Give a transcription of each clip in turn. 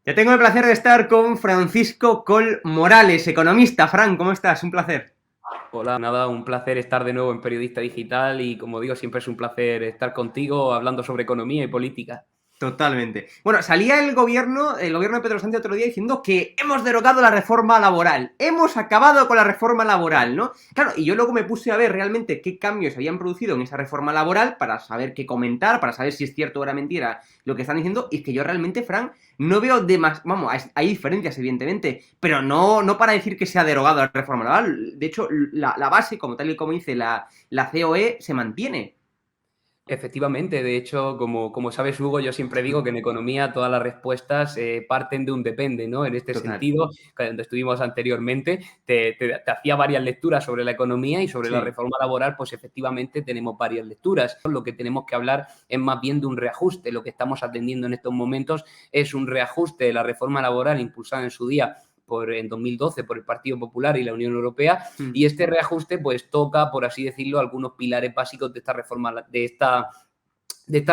Ya tengo el placer de estar con Francisco Coll Morales, economista. Fran, ¿cómo estás? Un placer. Hola, nada, un placer estar de nuevo en Periodista Digital y como digo, siempre es un placer estar contigo hablando sobre economía y política. Totalmente. Bueno, salía el gobierno de Pedro Sánchez otro día diciendo que hemos derogado la reforma laboral, hemos acabado con la reforma laboral, ¿no? Claro, y yo luego me puse a ver realmente qué cambios habían producido en esa reforma laboral para saber qué comentar, para saber si es cierto o era mentira lo que están diciendo, y es que yo realmente, Fran, no veo demás, vamos, hay diferencias evidentemente, pero no para decir que se ha derogado la reforma laboral. De hecho, la base, como tal y como dice la COE, se mantiene. Efectivamente, de hecho, como sabes, Hugo, yo siempre digo que en economía todas las respuestas parten de un depende, ¿no? En este Total. sentido, cuando estuvimos anteriormente, te hacía varias lecturas sobre la economía y sobre la Sí. reforma laboral, pues efectivamente tenemos varias lecturas. Lo que tenemos que hablar es más bien de un reajuste. Lo que estamos atendiendo en estos momentos es un reajuste de la reforma laboral impulsada en su día en 2012 por el Partido Popular y la Unión Europea, Mm. y este reajuste pues toca, por así decirlo, algunos pilares básicos de esta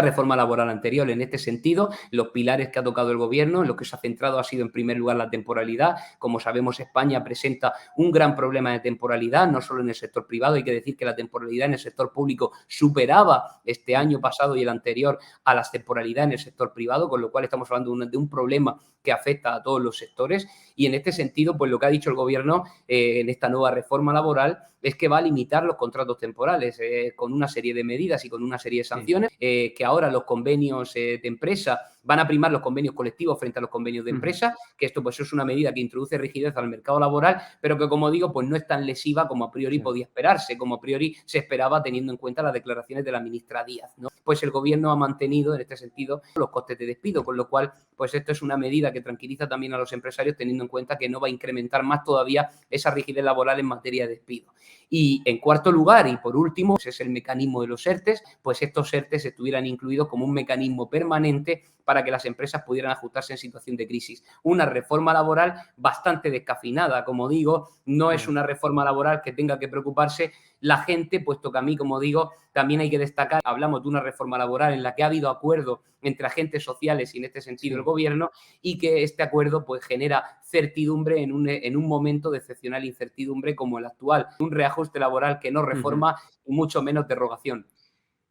reforma laboral anterior. En este sentido, los pilares que ha tocado el gobierno, en los que se ha centrado, ha sido en primer lugar la temporalidad. Como sabemos, España presenta un gran problema de temporalidad, no solo en el sector privado. Hay que decir que la temporalidad en el sector público superaba este año pasado y el anterior a la temporalidad en el sector privado, con lo cual estamos hablando de un problema que afecta a todos los sectores. Y en este sentido, pues lo que ha dicho el gobierno en esta nueva reforma laboral es que va a limitar los contratos temporales con una serie de medidas y con una serie de Sí. sanciones, que ahora los convenios de empresa van a primar los convenios colectivos frente a los convenios de Ujú. empresa, que esto pues es una medida que introduce rigidez al mercado laboral, pero que, como digo, pues no es tan lesiva como a priori Claro. podía esperarse, como a priori se esperaba teniendo en cuenta las declaraciones de la ministra Díaz, ¿no? Pues el gobierno ha mantenido en este sentido los costes de despido, con lo cual pues esto es una medida que tranquiliza también a los empresarios, teniendo en cuenta que no va a incrementar más todavía esa rigidez laboral en materia de despido. Y en cuarto lugar, y por último, pues es el mecanismo de los ERTES, pues estos ERTES estuvieran incluidos como un mecanismo permanente para que las empresas pudieran ajustarse en situación de crisis. Una reforma laboral bastante descafeinada, como digo, no es Claro. una reforma laboral que tenga que preocuparse la gente, puesto que a mí, como digo, también hay que destacar, hablamos de una reforma laboral en la que ha habido acuerdo entre agentes sociales y en este sentido el Sí. gobierno, y que este acuerdo pues genera certidumbre en un momento de excepcional incertidumbre como el actual. Un reajuste laboral que no Ujú. reforma y mucho menos derogación.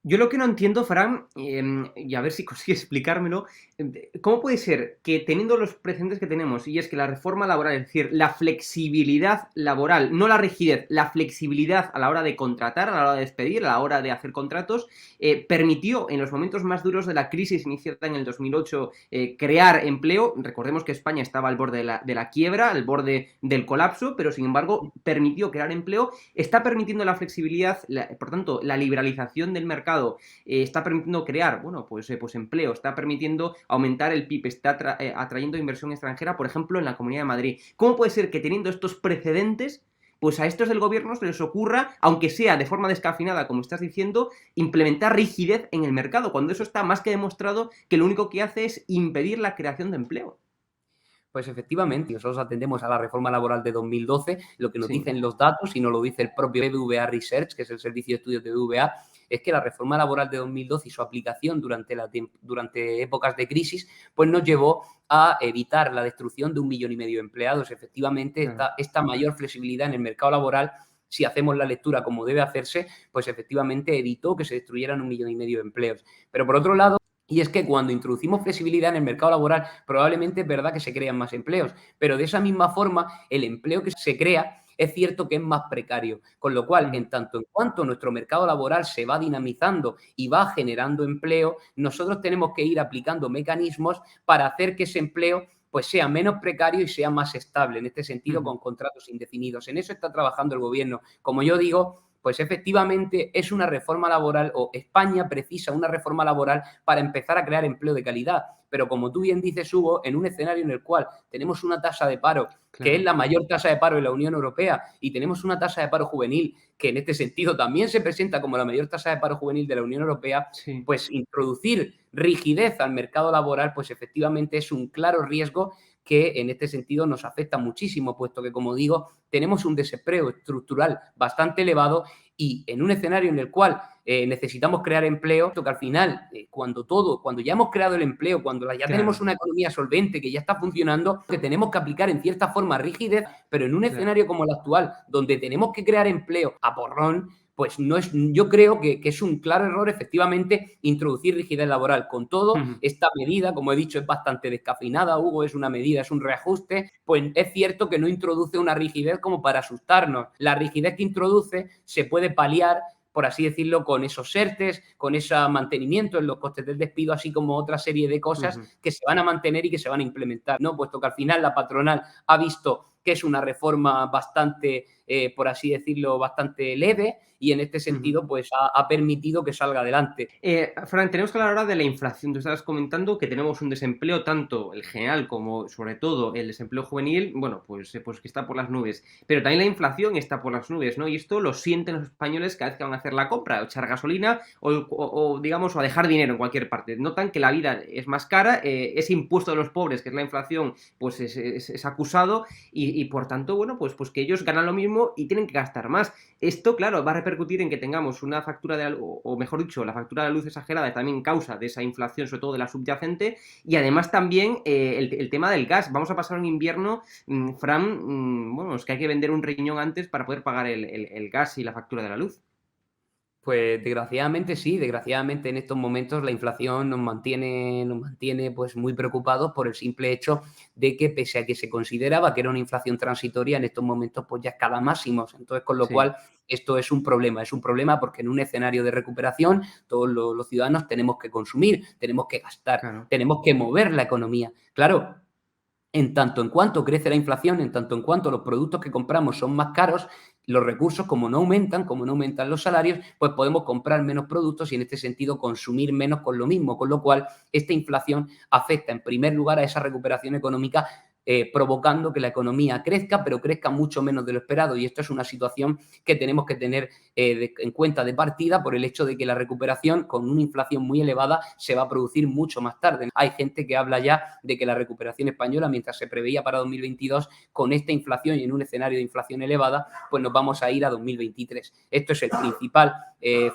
Yo lo que no entiendo, Fran, y a ver si consigues explicármelo, ¿cómo puede ser que teniendo los precedentes que tenemos, y es que la reforma laboral, es decir, la flexibilidad laboral, no la rigidez, la flexibilidad a la hora de contratar, a la hora de despedir, a la hora de hacer contratos, permitió en los momentos más duros de la crisis iniciada en el 2008 crear empleo? Recordemos que España estaba al borde de la quiebra, al borde del colapso, pero sin embargo permitió crear empleo, está permitiendo la flexibilidad, por tanto, la liberalización del mercado, está permitiendo crear, bueno, pues empleo, está permitiendo aumentar el PIB, está atrayendo inversión extranjera, por ejemplo, en la Comunidad de Madrid. ¿Cómo puede ser que teniendo estos precedentes, pues a estos del gobierno se les ocurra, aunque sea de forma descafinada, como estás diciendo, implementar rigidez en el mercado, cuando eso está más que demostrado que lo único que hace es impedir la creación de empleo? Pues efectivamente, nosotros atendemos a la reforma laboral de 2012, lo que nos Sí. dicen los datos y nos lo dice el propio BBVA Research, que es el servicio de estudios de BBVA, es que la reforma laboral de 2012 y su aplicación durante épocas de crisis, pues nos llevó a evitar la destrucción de 1,5 millones de empleados. Efectivamente, Claro. esta mayor flexibilidad en el mercado laboral, si hacemos la lectura como debe hacerse, pues efectivamente evitó que se destruyeran 1,5 millones de empleos. Pero por otro lado, y es que cuando introducimos flexibilidad en el mercado laboral, probablemente es verdad que se crean más empleos, pero de esa misma forma, el empleo que se crea es cierto que es más precario. Con lo cual, Mm. en tanto en cuanto nuestro mercado laboral se va dinamizando y va generando empleo, nosotros tenemos que ir aplicando mecanismos para hacer que ese empleo pues sea menos precario y sea más estable, en este sentido, Mm. con contratos indefinidos. En eso está trabajando el gobierno. Como yo digo, pues efectivamente es una reforma laboral, o España precisa una reforma laboral para empezar a crear empleo de calidad. Pero como tú bien dices, Hugo, en un escenario en el cual tenemos una tasa de paro que es Claro. la mayor tasa de paro de la Unión Europea, y tenemos una tasa de paro juvenil que en este sentido también se presenta como la mayor tasa de paro juvenil de la Unión Europea, Sí. pues introducir rigidez al mercado laboral, pues efectivamente es un claro riesgo que en este sentido nos afecta muchísimo, puesto que, como digo, tenemos un desempleo estructural bastante elevado y en un escenario en el cual necesitamos crear empleo, que al final, cuando ya hemos creado el empleo, cuando ya tenemos una economía solvente, que ya está funcionando, que tenemos que aplicar en cierta forma rigidez, pero en un escenario como el actual, donde tenemos que crear empleo a porrón, pues no es, yo creo que es un claro error efectivamente introducir rigidez laboral. Con todo, esta medida, como he dicho, es bastante descafeinada, Hugo, es una medida, es un reajuste, pues es cierto que no introduce una rigidez como para asustarnos. La rigidez que introduce se puede paliar, por así decirlo, con esos ERTEs, con ese mantenimiento en los costes del despido, así como otra serie de cosas que se van a mantener y que se van a implementar, ¿no? Puesto que al final la patronal ha visto que es una reforma bastante, por así decirlo, bastante leve y en este sentido pues ha permitido que salga adelante. Fran, tenemos que hablar ahora de la inflación. Tú estabas comentando que tenemos un desempleo, tanto el general como sobre todo el desempleo juvenil, bueno, pues que está por las nubes. Pero también la inflación está por las nubes, ¿no? Y esto lo sienten los españoles cada vez que van a hacer la compra, o echar gasolina digamos, o a dejar dinero en cualquier parte. Notan que la vida es más cara, ese impuesto de los pobres, que es la inflación, pues es acusado y por tanto, bueno, pues que ellos ganan lo mismo y tienen que gastar más. Esto, claro, va a repercutir en que tengamos una factura de, o mejor dicho, la factura de la luz exagerada también causa de esa inflación, sobre todo de la subyacente, y además también el tema del gas. Vamos a pasar un invierno, Fran, bueno, es que hay que vender un riñón antes para poder pagar el gas y la factura de la luz. Pues desgraciadamente sí, desgraciadamente en estos momentos la inflación nos mantiene pues muy preocupados por el simple hecho de que pese a que se consideraba que era una inflación transitoria, en estos momentos pues ya escala máximos. Entonces, con lo cual esto es un problema porque en un escenario de recuperación todos los ciudadanos tenemos que consumir, tenemos que gastar, tenemos que mover la economía. Claro, en tanto en cuanto crece la inflación, en tanto en cuanto los productos que compramos son más caros, los recursos, como no aumentan los salarios, pues podemos comprar menos productos y en este sentido consumir menos con lo mismo, con lo cual esta inflación afecta en primer lugar a esa recuperación económica, provocando que la economía crezca, pero crezca mucho menos de lo esperado. Y esto es una situación que tenemos que tener en cuenta de partida por el hecho de que la recuperación con una inflación muy elevada se va a producir mucho más tarde. Hay gente que habla ya de que la recuperación española, mientras se preveía para 2022, con esta inflación y en un escenario de inflación elevada, pues nos vamos a ir a 2023. Esto es el principal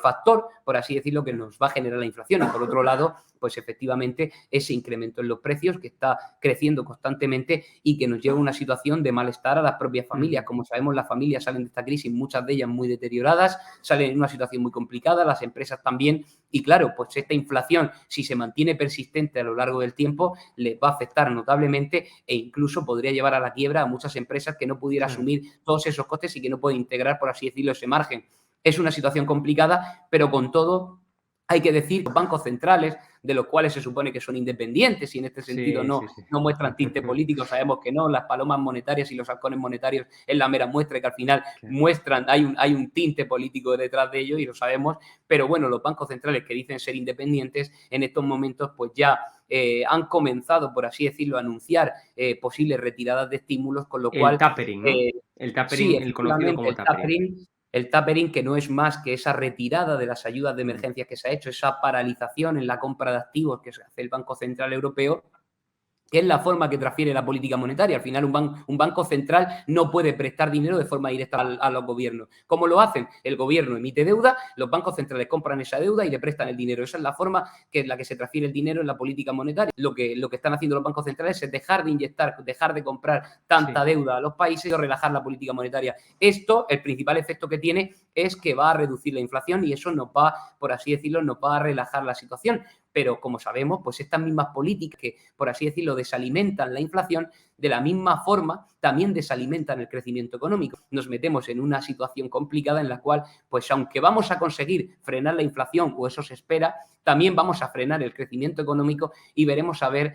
factor, por así decirlo, que nos va a generar la inflación. Y por otro lado, pues efectivamente ese incremento en los precios que está creciendo constantemente y que nos lleva a una situación de malestar a las propias familias. Como sabemos, las familias salen de esta crisis, muchas de ellas muy deterioradas, salen en una situación muy complicada, las empresas también, y claro, pues esta inflación, si se mantiene persistente a lo largo del tiempo, les va a afectar notablemente e incluso podría llevar a la quiebra a muchas empresas que no pudieran asumir todos esos costes y que no pueden integrar, por así decirlo, ese margen. Es una situación complicada, pero con todo hay que decir que los bancos centrales, de los cuales se supone que son independientes y en este sentido no muestran tinte político, sabemos que no, las palomas monetarias y los halcones monetarios es la mera muestra que al final muestran, hay un tinte político detrás de ellos y lo sabemos, pero bueno, los bancos centrales que dicen ser independientes en estos momentos pues ya han comenzado, por así decirlo, a anunciar posibles retiradas de estímulos, con lo cual... El tapering, ¿no? El tapering, Sí, el conocido efectivamente, como tapering. el tapering, que no es más que esa retirada de las ayudas de emergencias que se ha hecho, esa paralización en la compra de activos que hace el Banco Central Europeo, que es la forma que transfiere la política monetaria. Al final, un banco central no puede prestar dinero de forma directa a los gobiernos. ¿Cómo lo hacen? El gobierno emite deuda, los bancos centrales compran esa deuda y le prestan el dinero. Esa es la forma que es la que se transfiere el dinero en la política monetaria. Lo que están haciendo los bancos centrales es dejar de inyectar, dejar de comprar tanta deuda a los países y relajar la política monetaria. Esto, el principal efecto que tiene es que va a reducir la inflación y eso nos va, por así decirlo, nos va a relajar la situación. Pero, como sabemos, pues estas mismas políticas que, por así decirlo, desalimentan la inflación, de la misma forma también desalimentan el crecimiento económico. Nos metemos en una situación complicada en la cual, pues aunque vamos a conseguir frenar la inflación, o eso se espera, también vamos a frenar el crecimiento económico y veremos a ver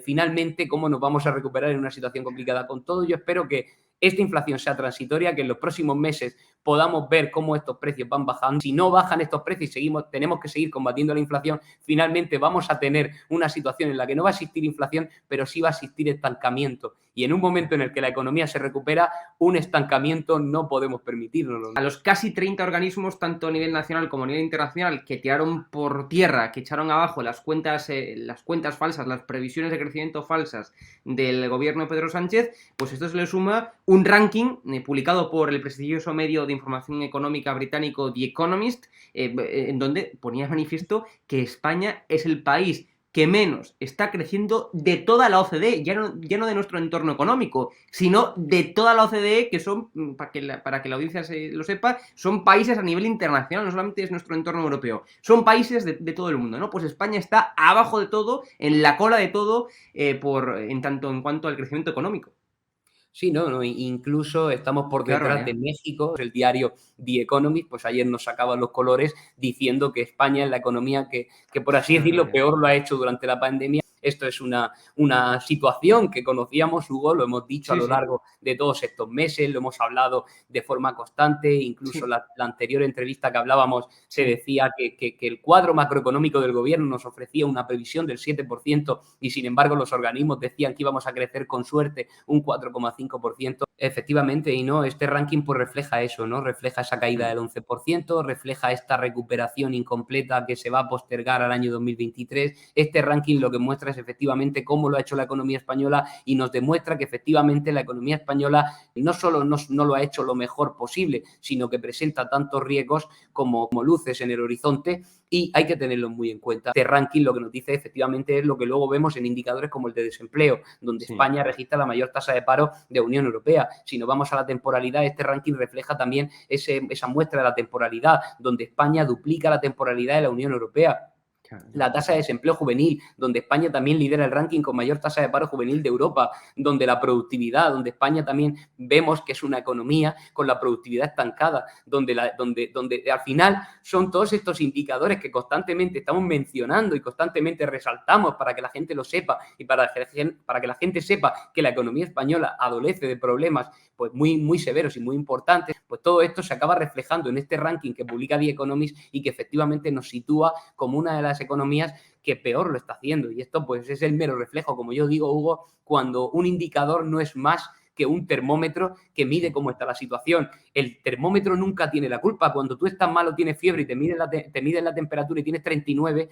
finalmente cómo nos vamos a recuperar en una situación complicada. Con todo, yo espero que esta inflación sea transitoria, que en los próximos meses podamos ver cómo estos precios van bajando. Si no bajan estos precios y tenemos que seguir combatiendo la inflación, finalmente vamos a tener una situación en la que no va a existir inflación, pero sí va a existir estancamiento. Y en un momento en el que la economía se recupera, un estancamiento no podemos permitirnoslo. A los casi 30 organismos, tanto a nivel nacional como a nivel internacional, que tiraron por tierra, que echaron abajo las cuentas falsas, las previsiones de crecimiento falsas del gobierno de Pedro Sánchez, pues esto se le suma un ranking publicado por el prestigioso medio de información económica británico The Economist, en donde ponía de manifiesto que España es el país que menos está creciendo de toda la OCDE, ya no de nuestro entorno económico, sino de toda la OCDE, que son, para que la audiencia lo sepa, son países a nivel internacional, no solamente es nuestro entorno europeo, son países de todo el mundo, ¿no? Pues España está abajo de todo, en la cola de todo, en cuanto al crecimiento económico. Sí, no, incluso estamos por detrás de México. El diario The Economist, pues ayer nos sacaba los colores diciendo que España es la economía que por así decirlo, peor lo ha hecho durante la pandemia. Esto es una situación que conocíamos, Hugo, lo hemos dicho a lo largo de todos estos meses, lo hemos hablado de forma constante, incluso la anterior entrevista que hablábamos se decía que el cuadro macroeconómico del gobierno nos ofrecía una previsión del 7% y sin embargo los organismos decían que íbamos a crecer con suerte un 4,5%. Efectivamente, y no, este ranking pues refleja eso, ¿no? Refleja esa caída del 11%, refleja esta recuperación incompleta que se va a postergar al año 2023. Este ranking lo que muestra es efectivamente cómo lo ha hecho la economía española y nos demuestra que efectivamente la economía española no solo no lo ha hecho lo mejor posible, sino que presenta tantos riesgos como luces en el horizonte y hay que tenerlo muy en cuenta. Este ranking lo que nos dice efectivamente es lo que luego vemos en indicadores como el de desempleo, donde España registra la mayor tasa de paro de la Unión Europea. Si nos vamos a la temporalidad, este ranking refleja también esa muestra de la temporalidad, donde España duplica la temporalidad de la Unión Europea. La tasa de desempleo juvenil, donde España también lidera el ranking con mayor tasa de paro juvenil de Europa, donde la productividad, donde España también vemos que es una economía con la productividad estancada, donde al final son todos estos indicadores que constantemente estamos mencionando y constantemente resaltamos para que la gente lo sepa y para que la gente sepa que la economía española adolece de problemas pues muy, muy severos y muy importantes, pues todo esto se acaba reflejando en este ranking que publica The Economist y que efectivamente nos sitúa como una de las economías que peor lo está haciendo. Y esto pues es el mero reflejo, como yo digo, Hugo, cuando un indicador no es más que un termómetro que mide cómo está la situación. El termómetro nunca tiene la culpa. Cuando tú estás mal o tienes fiebre y te miden la temperatura y tienes 39,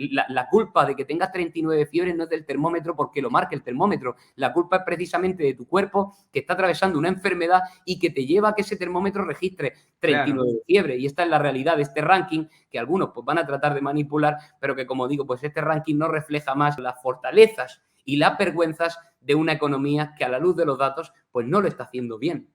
la culpa de que tengas 39 fiebre no es del termómetro porque lo marca el termómetro. La culpa es precisamente de tu cuerpo que está atravesando una enfermedad y que te lleva a que ese termómetro registre 39 de fiebre. Y esta es la realidad de este ranking que algunos pues, van a tratar de manipular, pero que, como digo, pues este ranking no refleja más las fortalezas y las vergüenzas de una economía que a la luz de los datos pues no lo está haciendo bien.